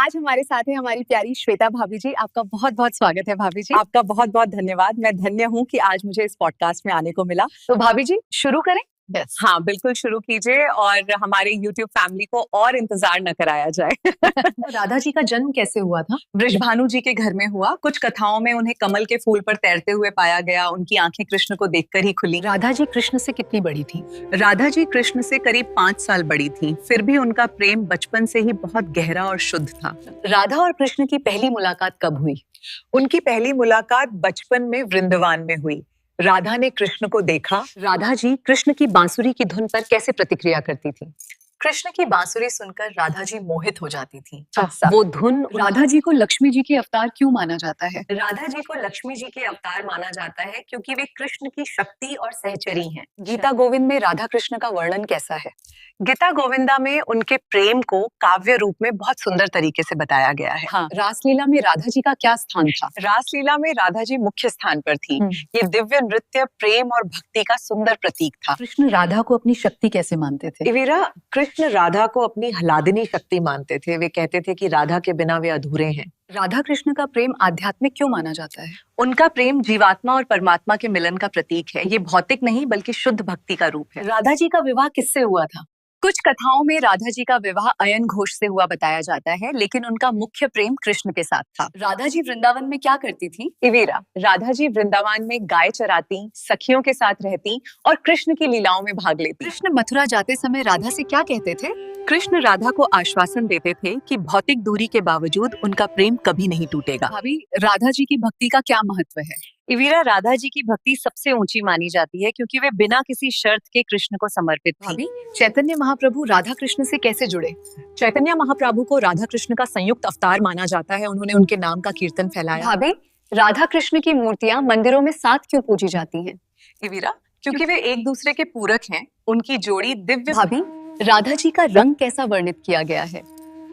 आज हमारे साथ है हमारी प्यारी श्वेता भाभी जी। आपका बहुत बहुत स्वागत है भाभी जी। आपका बहुत बहुत धन्यवाद। मैं धन्य हूँ कि आज मुझे इस पॉडकास्ट में आने को मिला। तो भाभी जी शुरू करें। yes. हाँ बिल्कुल शुरू कीजिए और हमारे YouTube फैमिली को और इंतजार न कराया जाए। राधा जी का जन्म कैसे हुआ था? वृषभानु जी के घर में हुआ। कुछ कथाओं में उन्हें कमल के फूल पर तैरते हुए पाया गया। उनकी आंखें कृष्ण को देखकर ही खुली। राधा जी कृष्ण से कितनी बड़ी थी? राधा जी कृष्ण से करीब 5 साल बड़ी थी। फिर भी उनका प्रेम बचपन से ही बहुत गहरा और शुद्ध था। राधा और कृष्ण की पहली मुलाकात कब हुई? उनकी पहली मुलाकात बचपन में वृंदावन में हुई। राधा ने कृष्ण को देखा। राधा जी कृष्ण की बांसुरी की धुन पर कैसे प्रतिक्रिया करती थी? कृष्ण की बांसुरी सुनकर राधा जी मोहित हो जाती थी। वो धुन। राधा जी को लक्ष्मी जी के अवतार क्यों माना जाता है? राधा जी को लक्ष्मी जी के अवतार माना जाता है क्योंकि वे कृष्ण की शक्ति और सहचरी हैं। गीता गोविंद में राधा कृष्ण का वर्णन कैसा है? गीता गोविंदा में उनके प्रेम को काव्य रूप में बहुत सुंदर तरीके से बताया गया है। हाँ, रासलीला में राधा जी का क्या स्थान था? रासलीला में राधा जी मुख्य स्थान पर थी। ये दिव्य नृत्य प्रेम और भक्ति का सुंदर प्रतीक था। कृष्ण राधा को अपनी शक्ति कैसे मानते थे? इवीरा, कृष्ण राधा को अपनी ह्लादिनी शक्ति मानते थे। वे कहते थे कि राधा के बिना वे अधूरे हैं। राधा कृष्ण का प्रेम आध्यात्मिक क्यों माना जाता है? उनका प्रेम जीवात्मा और परमात्मा के मिलन का प्रतीक है। ये भौतिक नहीं बल्कि शुद्ध भक्ति का रूप है। राधा जी का विवाह किससे हुआ था? कुछ कथाओं में राधा जी का विवाह अयन घोष से हुआ बताया जाता है, लेकिन उनका मुख्य प्रेम कृष्ण के साथ था। राधा जी वृंदावन में क्या करती थी? इवीरा, राधा जी वृंदावन में गाय चराती, सखियों के साथ रहती और कृष्ण की लीलाओं में भाग लेती। कृष्ण मथुरा जाते समय राधा से क्या कहते थे? कृष्ण राधा को आश्वासन देते थे कि भौतिक दूरी के बावजूद उनका प्रेम कभी नहीं टूटेगा। भाभी, राधा जी की भक्ति का क्या महत्व है? इवीरा, राधा जी की भक्ति सबसे ऊंची मानी जाती है क्योंकि वे बिना किसी शर्त के कृष्ण को समर्पित थी। भाभी, चैतन्य महाप्रभु राधा कृष्ण से कैसे जुड़े? चैतन्य महाप्रभु को राधा कृष्ण का संयुक्त अवतार माना जाता है। उन्होंने उनके नाम का कीर्तन फैलाया। भाभी, राधा कृष्ण की मूर्तियां मंदिरों में साथ क्यों पूजी जाती हैं? इवीरा, क्योंकि वे एक दूसरे के पूरक हैं। उनकी जोड़ी दिव्य। भाभी, राधा जी का रंग कैसा वर्णित किया गया है?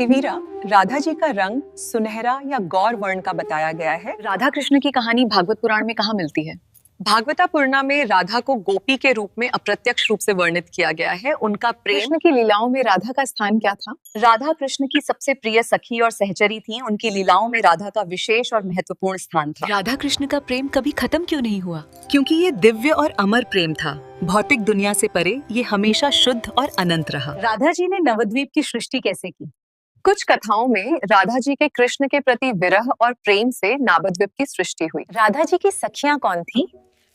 इवीरा, राधा जी का रंग सुनहरा या गौर वर्ण का बताया गया है। राधा कृष्ण की कहानी भागवत पुराण में कहाँ मिलती है? भागवता पुराण में राधा को गोपी के रूप में अप्रत्यक्ष रूप से वर्णित किया गया है। उनका प्रेम। कृष्ण की लीलाओं में राधा का स्थान क्या था? राधा कृष्ण की सबसे प्रिय सखी और सहचरी थी। उनकी लीलाओं में राधा का विशेष और महत्वपूर्ण स्थान था। राधा कृष्ण का प्रेम कभी खत्म क्यों नहीं हुआ? क्योंकि ये दिव्य और अमर प्रेम था। भौतिक दुनिया से परे ये हमेशा शुद्ध और अनंत रहा। राधा जी ने नवद्वीप की सृष्टि कैसे की? कुछ कथाओं में राधा जी के कृष्ण के प्रति विरह और प्रेम से नवद्वीप की सृष्टि हुई। राधा जी की सखियां कौन थी?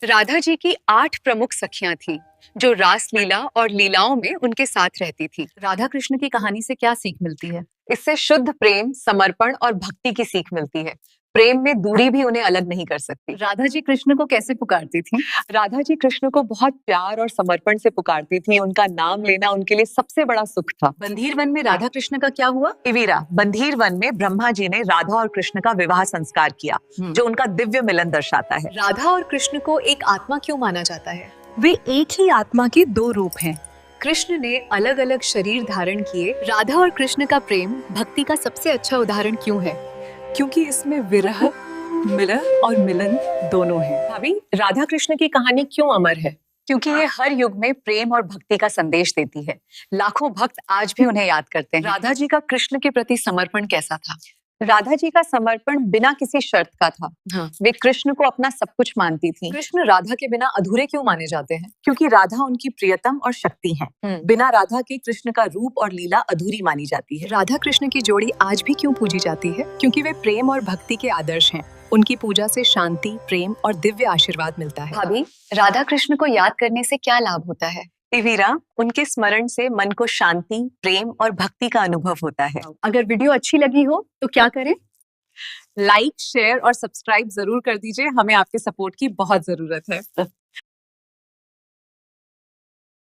राधा जी की 8 प्रमुख सखियां थी जो रासलीला और लीलाओं में उनके साथ रहती थी। राधा कृष्ण की कहानी से क्या सीख मिलती है? इससे शुद्ध प्रेम, समर्पण और भक्ति की सीख मिलती है। प्रेम में दूरी भी उन्हें अलग नहीं कर सकती। राधा जी कृष्ण को कैसे पुकारती थी? राधा जी कृष्ण को बहुत प्यार और समर्पण से पुकारती थी। उनका नाम लेना उनके लिए सबसे बड़ा सुख था। बंधीर वन में राधा कृष्ण का क्या हुआ? इवीरा, बंधीर वन में ब्रह्मा जी ने राधा और कृष्ण का विवाह संस्कार किया, जो उनका दिव्य मिलन दर्शाता है। राधा और कृष्ण को एक आत्मा क्यों माना जाता है? वे एक ही आत्मा के 2 रूप हैं। कृष्ण ने अलग अलग शरीर धारण किए। राधा और कृष्ण का प्रेम भक्ति का सबसे अच्छा उदाहरण क्यों है? क्योंकि इसमें विरह, मिलह और मिलन दोनों हैं। भाभी, राधा कृष्ण की कहानी क्यों अमर है? क्योंकि ये हर युग में प्रेम और भक्ति का संदेश देती है। लाखों भक्त आज भी उन्हें याद करते हैं। राधा जी का कृष्ण के प्रति समर्पण कैसा था? राधा जी का समर्पण बिना किसी शर्त का था। हाँ। वे कृष्ण को अपना सब कुछ मानती थी। कृष्ण राधा के बिना अधूरे क्यों माने जाते हैं? क्योंकि राधा उनकी प्रियतम और शक्ति हैं। बिना राधा के कृष्ण का रूप और लीला अधूरी मानी जाती है। राधा कृष्ण की जोड़ी आज भी क्यों पूजी जाती है? क्योंकि वे प्रेम और भक्ति के आदर्श हैं। उनकी पूजा से शांति, प्रेम और दिव्य आशीर्वाद मिलता है। भाभी, राधा कृष्ण को याद करने से क्या लाभ होता है? इवीरा, उनके स्मरण से मन को शांति, प्रेम और भक्ति का अनुभव होता है। अगर वीडियो अच्छी लगी हो तो क्या करें? लाइक, शेयर और सब्सक्राइब जरूर कर दीजिए। हमें आपके सपोर्ट की बहुत जरूरत है।